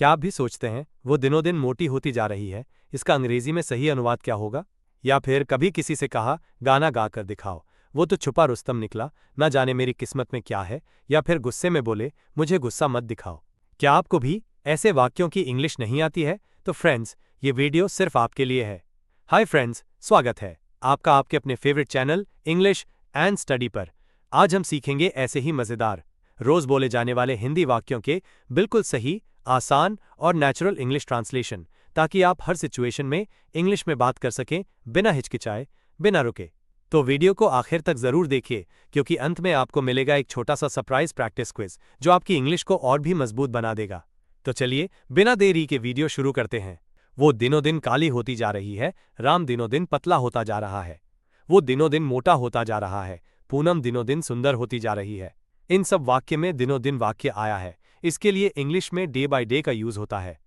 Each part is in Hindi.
क्या आप भी सोचते हैं वो दिनों दिन मोटी होती जा रही है, इसका अंग्रेजी में सही अनुवाद क्या होगा? या फिर कभी किसी से कहा गाना गा कर दिखाओ, वो तो छुपा रुस्तम निकला, ना जाने मेरी किस्मत में क्या है? या फिर गुस्से में बोले मुझे गुस्सा मत दिखाओ। क्या आपको भी ऐसे वाक्यों की इंग्लिश नहीं आती है? तो फ्रेंड्स, ये वीडियो सिर्फ आपके लिए है। हाय फ्रेंड्स, स्वागत है आपका आपके अपने favourite channel English and study पर। आज हम सीखेंगे ऐसे ही मज़ेदार, रोज बोले जाने वाले हिंदी वाक्यों के बिल्कुल सही, आसान और नेचुरल इंग्लिश ट्रांसलेशन, ताकि आप हर सिचुएशन में इंग्लिश में बात कर सकें बिना हिचकिचाए, बिना रुके। तो वीडियो को आखिर तक जरूर देखिए, क्योंकि अंत में आपको मिलेगा एक छोटा सा सरप्राइज प्रैक्टिस क्विज जो आपकी इंग्लिश को और भी मजबूत बना देगा। तो चलिए बिना देरी के वीडियो शुरू करते हैं। वो दिनों दिन काली होती जा रही है, राम दिनों दिन पतला होता जा रहा है। वो दिनों दिन मोटा होता जा रहा है, पूनम दिनों दिन सुंदर होती जा रही है। इन सब वाक्य में दिनों दिन वाक्य आया है, इसके लिए इंग्लिश में डे बाय डे का यूज होता है।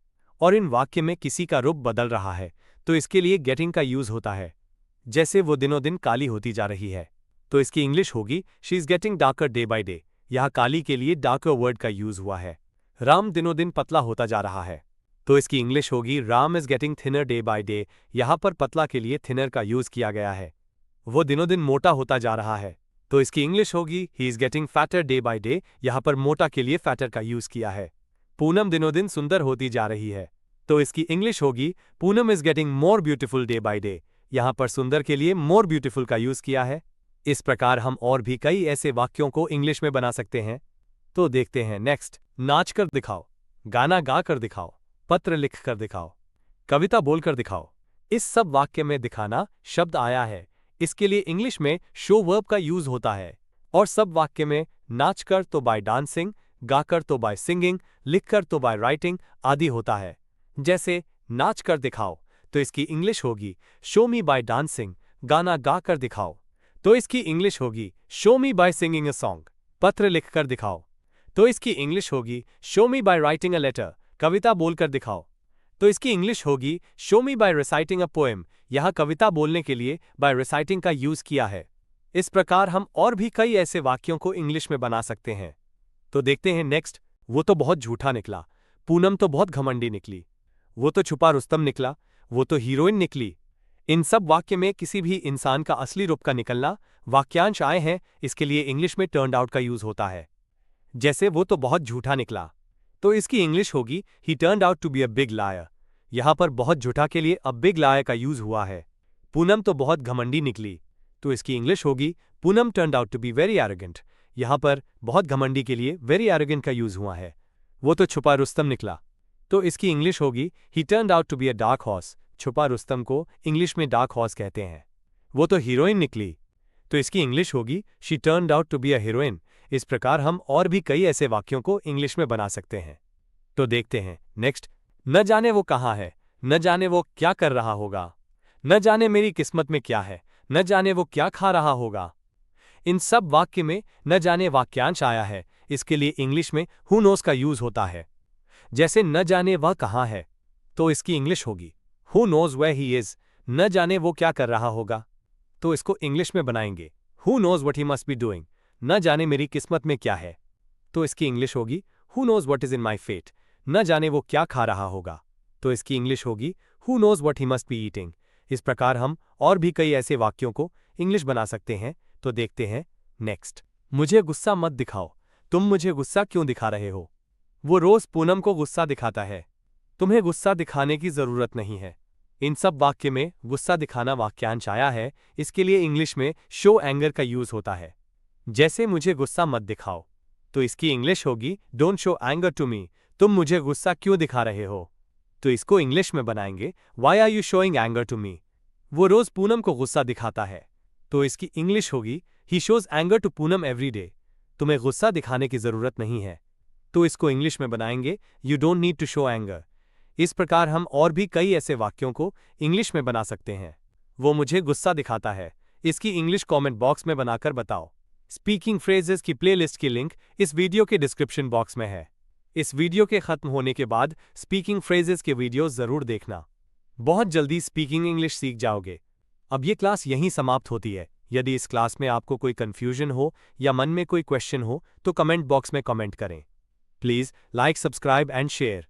और इन वाक्य में किसी का रूप बदल रहा है, तो इसके लिए गेटिंग का यूज होता है। जैसे वो दिनों दिन काली होती जा रही है, तो इसकी इंग्लिश होगी she is getting darker day by day. यहाँ काली के लिए डार्कर वर्ड का यूज हुआ है। राम दिनों दिन पतला होता जा रहा है, तो इसकी इंग्लिश होगी Ram is getting thinner day by day. यहाँ पर पतला के लिए थिनर का यूज किया गया है। वो दिनों दिन मोटा होता जा रहा है, तो इसकी इंग्लिश होगी he is getting fatter day by day. यहाँ पर मोटा के लिए फैटर का यूज किया है। पूनम दिनों दिन सुंदर होती जा रही है, तो इसकी इंग्लिश होगी Poonam is getting more beautiful day by day. यहाँ पर सुंदर के लिए मोर ब्यूटीफुल का यूज किया है। इस प्रकार हम और भी कई ऐसे वाक्यों को इंग्लिश में बना सकते हैं। तो देखते हैं नेक्स्ट। नाच कर दिखाओ, गाना गा कर दिखाओ, पत्र लिख कर दिखाओ, कविता बोलकर दिखाओ। इस सब वाक्य में दिखाना शब्द आया है, इसके लिए इंग्लिश में शो वर्ब का यूज होता है। और सब वाक्य में नाच कर तो बाय डांसिंग, गाकर तो बाय सिंगिंग, लिखकर तो बाय राइटिंग आदि होता है। जैसे नाच कर दिखाओ, तो इसकी इंग्लिश होगी शो मी बाय डांसिंग। गाना गा कर दिखाओ, तो इसकी इंग्लिश होगी show me by singing a song. पत्र लिख कर दिखाओ, तो इसकी इंग्लिश होगी show me by writing a letter. कविता बोलकर दिखाओ, तो इसकी इंग्लिश होगी show me by reciting a poem. यहाँ कविता बोलने के लिए बाय रिसाइटिंग का यूज किया है। इस प्रकार हम और भी कई ऐसे वाक्यों को इंग्लिश में बना सकते हैं। तो देखते हैं नेक्स्ट। वो तो बहुत झूठा निकला, पूनम तो बहुत घमंडी निकली, वो तो छुपा रुस्तम निकला, वो तो हीरोइन निकली। इन सब वाक्य में किसी भी इंसान का असली रूप का निकलना वाक्यांश आए हैं, इसके लिए इंग्लिश में टर्न्ड आउट का यूज होता है। जैसे वो तो बहुत झूठा निकला, तो इसकी इंग्लिश होगी he turned out to be a big liar. यहाँ पर बहुत झूठा के लिए अ बिग लायर का यूज हुआ है। पूनम तो बहुत घमंडी निकली, तो इसकी इंग्लिश होगी Poonam turned out to be very arrogant. यहाँ पर बहुत घमंडी के लिए वेरी एरोगेंट का यूज हुआ है। वो तो छुपा रुस्तम निकला, तो इसकी इंग्लिश होगी he turned out to be a dark horse. छुपा रुस्तम को इंग्लिश में डार्क हॉर्स कहते हैं। वो तो हीरोइन निकली, तो इसकी इंग्लिश होगी she turned out to be a heroine. इस प्रकार हम और भी कई ऐसे वाक्यों को इंग्लिश में बना सकते हैं। तो देखते हैं नेक्स्ट। न जाने वो कहाँ है, न जाने वो क्या कर रहा होगा, न जाने मेरी किस्मत में क्या है, न जाने वो क्या खा रहा होगा। इन सब वाक्य में न जाने वाक्यांश आया है, इसके लिए इंग्लिश में हु नोस का यूज होता है। जैसे न जाने वह कहाँ है, तो इसकी इंग्लिश होगी who knows where he is. न जाने वो क्या कर रहा होगा, तो इसको इंग्लिश में बनाएंगे who knows what he must be doing. न जाने मेरी किस्मत में क्या है, तो इसकी इंग्लिश होगी who knows what is in my fate. न जाने वो क्या खा रहा होगा, तो इसकी इंग्लिश होगी who knows what he must be eating. इस प्रकार हम और भी कई ऐसे वाक्यों को इंग्लिश बना सकते हैं। तो देखते हैं नेक्स्ट। मुझे गुस्सा मत दिखाओ, तुम मुझे गुस्सा क्यों दिखा रहे हो। वो रोज पूनम को गुस्सा दिखाता है, तुम्हें गुस्सा दिखाने की जरूरत नहीं है। इन सब वाक्य में गुस्सा दिखाना वाक्यांश आया है, इसके लिए इंग्लिश में शो एंगर का यूज होता है। जैसे मुझे गुस्सा मत दिखाओ, तो इसकी इंग्लिश होगी don't show anger to me. तुम मुझे गुस्सा क्यों दिखा रहे हो, तो इसको इंग्लिश में बनाएंगे why are you showing anger to me. वो रोज पूनम को गुस्सा दिखाता है, तो इसकी इंग्लिश होगी he shows anger to Poonam every day. तुम्हें गुस्सा दिखाने की जरूरत नहीं है, तो इसको इंग्लिश में बनाएंगे you don't need to show anger. इस प्रकार हम और भी कई ऐसे वाक्यों को इंग्लिश में बना सकते हैं। वो मुझे गुस्सा दिखाता है, इसकी इंग्लिश कमेंट बॉक्स में बनाकर बताओ। स्पीकिंग फ्रेजेस की प्लेलिस्ट की लिंक इस वीडियो के डिस्क्रिप्शन बॉक्स में है। इस वीडियो के खत्म होने के बाद स्पीकिंग फ्रेजेस के वीडियो जरूर देखना। बहुत जल्दी स्पीकिंग इंग्लिश सीख जाओगे। अब ये क्लास यहीं समाप्त होती है। यदि इस क्लास में आपको कोई कंफ्यूजन हो या मन में कोई क्वेश्चन हो, तो कमेंट बॉक्स में कमेंट करें। Please like, subscribe and share.